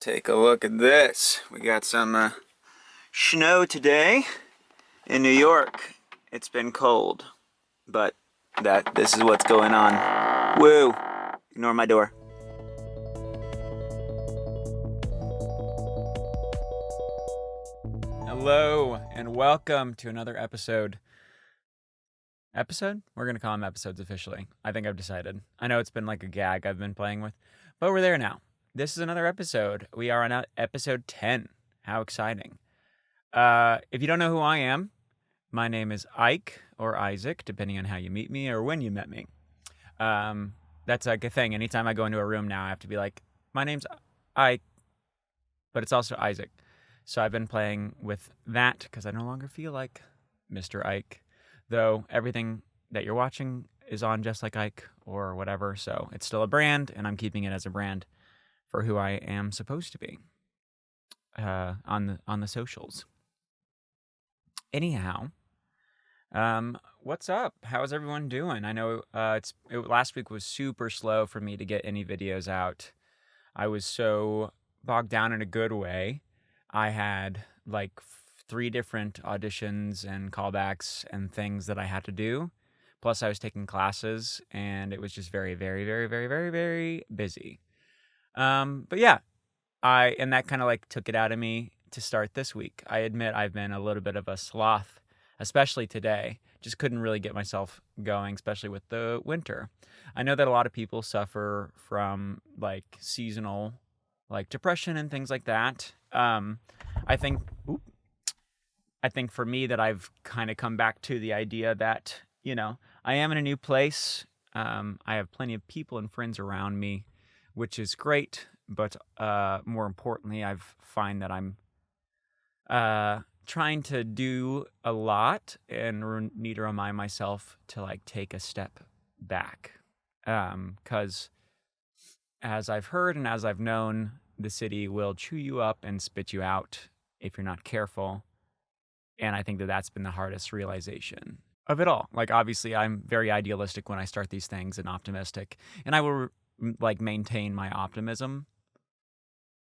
Take a look at this. We got some snow today in New York. It's been cold, but this is what's going on. Woo! Ignore my door. Hello, and welcome to another episode. Episode? We're going to call them episodes officially. I think I've decided. I know it's been like a gag I've been playing with, but we're there now. This is another episode. We are on episode 10. How exciting. If you don't know who I am, my name is Ike or Isaac, depending on how you meet me or when you met me. That's like a thing. Anytime I go into a room now, I have to be like, my name's Ike, but it's also Isaac. So I've been playing with that because I no longer feel like Mr. Ike, though everything that you're watching is on Just Like Ike or whatever. So it's still a brand, and I'm keeping it as a brand for who I am supposed to be on the socials. Anyhow, what's up? How's everyone doing? I know last week was super slow for me to get any videos out. I was so bogged down in a good way. I had like 3 different auditions and callbacks and things that I had to do. Plus, I was taking classes, and it was just very, very, very, very, very, very busy. But yeah, and that kind of like took it out of me to start this week. I admit I've been a little bit of a sloth, especially today. Just couldn't really get myself going, especially with the winter. I know that a lot of people suffer from like seasonal, like depression and things like that. I think for me that I've kind of come back to the idea that, I am in a new place. I have plenty of people and friends around me, which is great. But more importantly, I find that I'm trying to do a lot and need to remind myself to like take a step back. Because as I've heard and as I've known, the city will chew you up and spit you out if you're not careful. And I think that that's been the hardest realization of it all. Like, obviously, I'm very idealistic when I start these things and optimistic. And I will like maintain my optimism.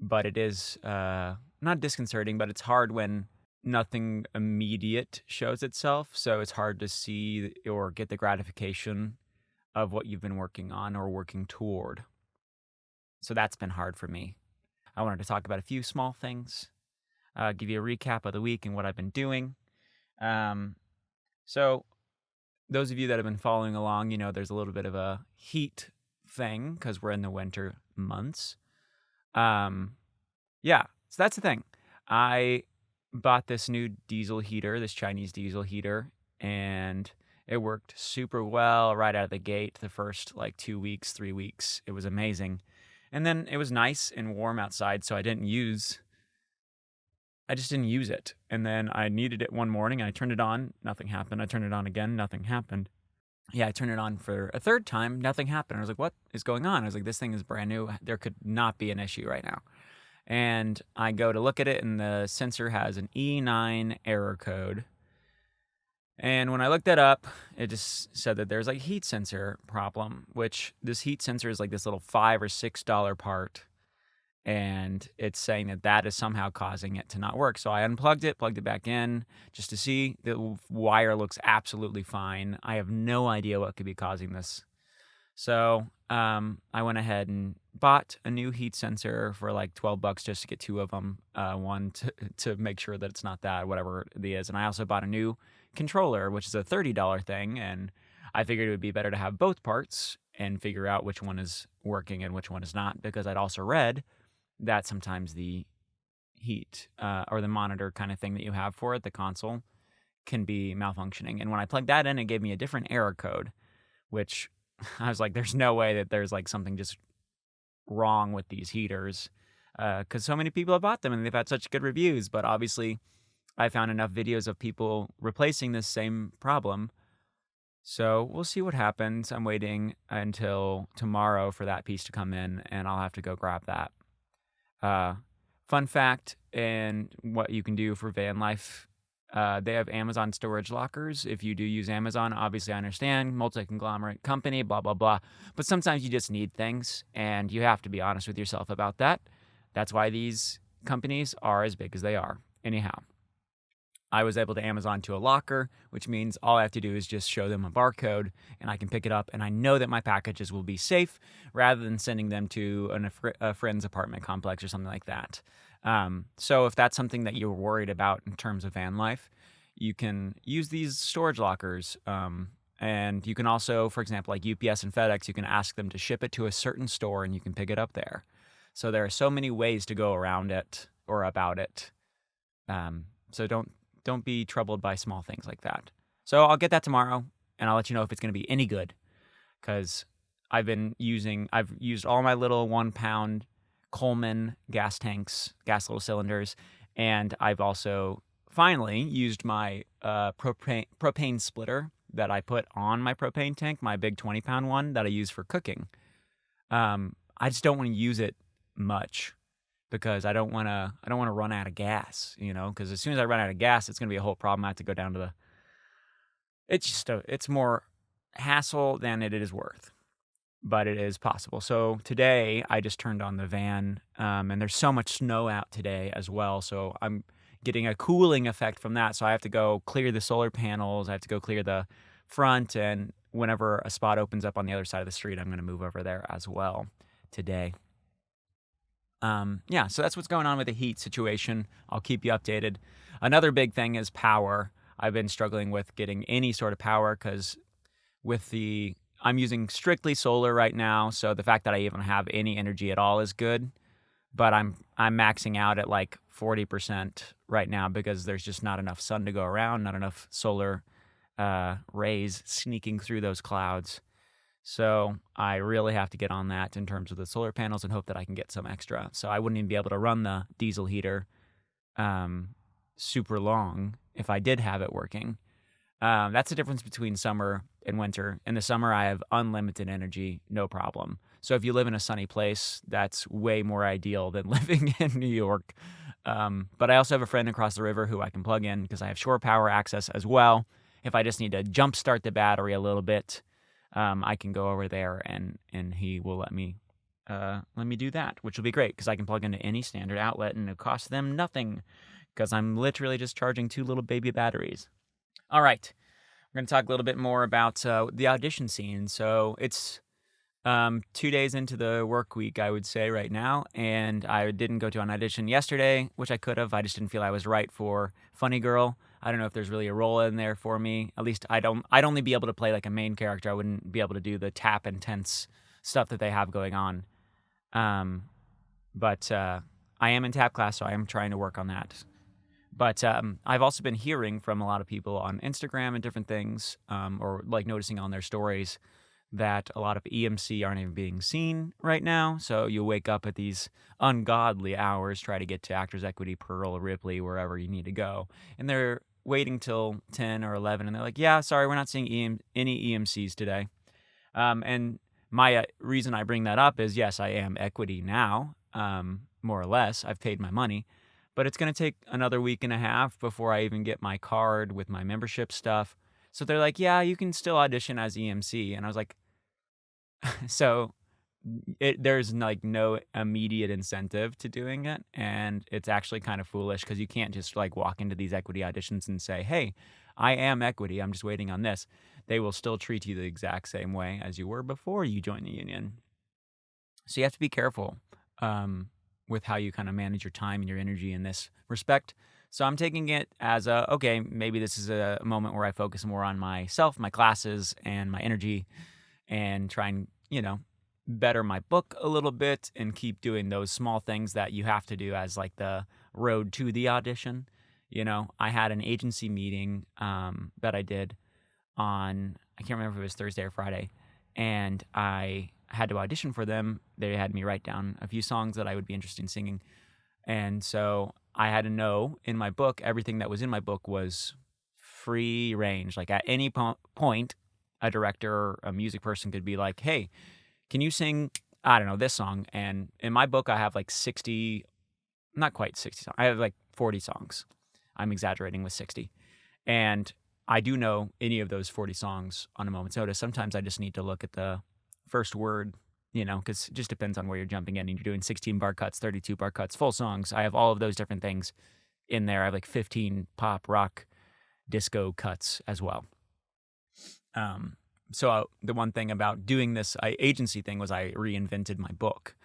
But it is not disconcerting, but it's hard when nothing immediate shows itself. So it's hard to see or get the gratification of what you've been working on or working toward. So that's been hard for me. I wanted to talk about a few small things, give you a recap of the week and what I've been doing. So those of you that have been following along, there's a little bit of a heat thing because we're in the winter months. Yeah, so that's the thing. I bought this new diesel heater, this Chinese diesel heater, and it worked super well right out of the gate. The first like 2 weeks, 3 weeks, it was amazing. And then it was nice and warm outside, so I just didn't use it. And then I needed it one morning, and I turned it on, nothing happened. I turned it on again, nothing happened. Yeah, I turned it on for a third time, nothing happened. I was like, what is going on? I was like, this thing is brand new. There could not be an issue right now. And I go to look at it, and the sensor has an E9 error code. And when I looked that up, it just said that there's like a heat sensor problem, which this heat sensor is like this little $5 or $6 part. And it's saying that is somehow causing it to not work. So I unplugged it, plugged it back in just to see. The wire looks absolutely fine. I have no idea what could be causing this. So I went ahead and bought a new heat sensor for like $12 just to get 2 of them. One to make sure that it's not that, whatever it is. And I also bought a new controller, which is a $30 thing. And I figured it would be better to have both parts and figure out which one is working and which one is not, because I'd also read that sometimes the heat or the monitor kind of thing that you have for it, the console, can be malfunctioning. And when I plugged that in, it gave me a different error code, which I was like, there's no way that there's like something just wrong with these heaters, because so many people have bought them and they've had such good reviews. But obviously, I found enough videos of people replacing this same problem. So we'll see what happens. I'm waiting until tomorrow for that piece to come in, and I'll have to go grab that. Fun fact, and what you can do for Vanlife, they have Amazon storage lockers. If you do use Amazon, obviously I understand, multi-conglomerate company, blah, blah, blah. But sometimes you just need things, and you have to be honest with yourself about that. That's why these companies are as big as they are. Anyhow, I was able to Amazon to a locker, which means all I have to do is just show them a barcode and I can pick it up, and I know that my packages will be safe rather than sending them to a friend's apartment complex or something like that. So if that's something that you're worried about in terms of van life, you can use these storage lockers. And you can also, for example, like UPS and FedEx, you can ask them to ship it to a certain store and you can pick it up there. So there are so many ways to go around it or about it. So don't be troubled by small things like that. So I'll get that tomorrow, and I'll let you know if it's going to be any good, because I've used all my little 1 pound Coleman gas tanks, gas little cylinders, and I've also finally used my propane splitter that I put on my propane tank, my big 20-pound one that I use for cooking. I just don't want to use it much because I don't want to run out of gas, because as soon as I run out of gas, it's going to be a whole problem. I have to go down to it's more hassle than it is worth, but it is possible. So today I just turned on the van, and there's so much snow out today as well. So I'm getting a cooling effect from that. So I have to go clear the solar panels. I have to go clear the front. And whenever a spot opens up on the other side of the street, I'm going to move over there as well today. So that's what's going on with the heat situation. I'll keep you updated. Another big thing is power. I've been struggling with getting any sort of power because I'm using strictly solar right now. So the fact that I even have any energy at all is good. But I'm maxing out at like 40% right now because there's just not enough sun to go around, not enough solar rays sneaking through those clouds. So I really have to get on that in terms of the solar panels and hope that I can get some extra. So I wouldn't even be able to run the diesel heater super long if I did have it working. That's the difference between summer and winter. In the summer, I have unlimited energy, no problem. So if you live in a sunny place, that's way more ideal than living in New York. But I also have a friend across the river who I can plug in because I have shore power access as well. If I just need to jumpstart the battery a little bit, I can go over there and he will let me do that, which will be great because I can plug into any standard outlet and it costs them nothing because I'm literally just charging 2 little baby batteries. All right, we're going to talk a little bit more about the audition scene. So it's 2 days into the work week, I would say right now, and I didn't go to an audition yesterday, which I could have. I just didn't feel I was right for Funny Girl. I don't know if there's really a role in there for me. At least I'd only be able to play like a main character. I wouldn't be able to do the tap and tense stuff that they have going on. But I am in tap class, so I am trying to work on that. But I've also been hearing from a lot of people on Instagram and different things, or like noticing on their stories that a lot of EMC aren't even being seen right now. So you wake up at these ungodly hours, try to get to Actors Equity, Pearl, Ripley, wherever you need to go. And they're waiting till 10 or 11, and they're like, yeah, sorry, we're not seeing any EMCs today. And my reason I bring that up is, yes, I am Equity now, more or less. I've paid my money. But it's going to take another week and a half before I even get my card with my membership stuff. So they're like, yeah, you can still audition as EMC. And I was like, so there's like no immediate incentive to doing it. And it's actually kind of foolish because you can't just like walk into these Equity auditions and say, hey, I am Equity. I'm just waiting on this. They will still treat you the exact same way as you were before you joined the union. So you have to be careful with how you kind of manage your time and your energy in this respect. So I'm taking it as okay, maybe this is a moment where I focus more on myself, my classes, and my energy, and try and, better my book a little bit and keep doing those small things that you have to do as like the road to the audition. I had an agency meeting that I did on, I can't remember if it was Thursday or Friday, and I had to audition for them. They had me write down a few songs that I would be interested in singing. And so I had to know in my book, everything that was in my book was free range. Like at any point, a director or a music person could be like, hey, can you sing, I don't know, this song? And in my book, I have like 60, not quite 60 songs. I have like 40 songs. I'm exaggerating with 60. And I do know any of those 40 songs on a moment's notice. Sometimes I just need to look at the first word because it just depends on where you're jumping in. And you're doing 16 bar cuts, 32 bar cuts, full songs. I have all of those different things in there. I have like 15 pop, rock, disco cuts as well. So the one thing about doing this agency thing was I reinvented my book,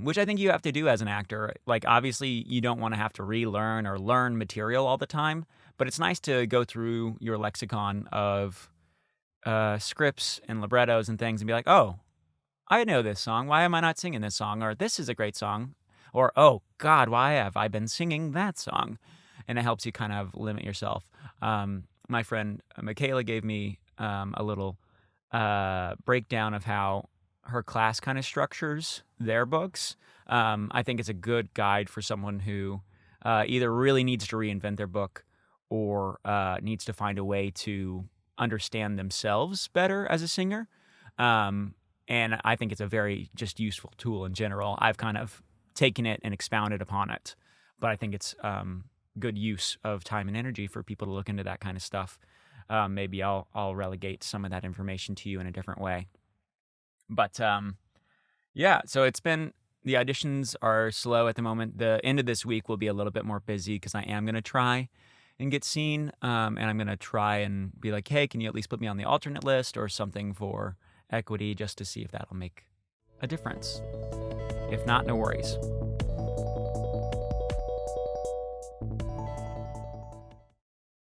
which I think you have to do as an actor. Like, obviously, you don't want to have to relearn or learn material all the time, but it's nice to go through your lexicon of scripts and librettos and things and be like, oh, I know this song. Why am I not singing this song? Or this is a great song. Or, oh, God, why have I been singing that song? And it helps you kind of limit yourself. My friend Michaela gave me a little breakdown of how her class kind of structures their books. I think it's a good guide for someone who either really needs to reinvent their book or needs to find a way to understand themselves better as a singer. And I think it's a very just useful tool in general. I've kind of taken it and expounded upon it, but I think it's good use of time and energy for people to look into that kind of stuff. Maybe I'll relegate some of that information to you in a different way. But yeah, so the auditions are slow at the moment. The end of this week will be a little bit more busy because I am going to try and get seen. And I'm going to try and be like, hey, can you at least put me on the alternate list or something for equity just to see if that'll make a difference. If not, no worries.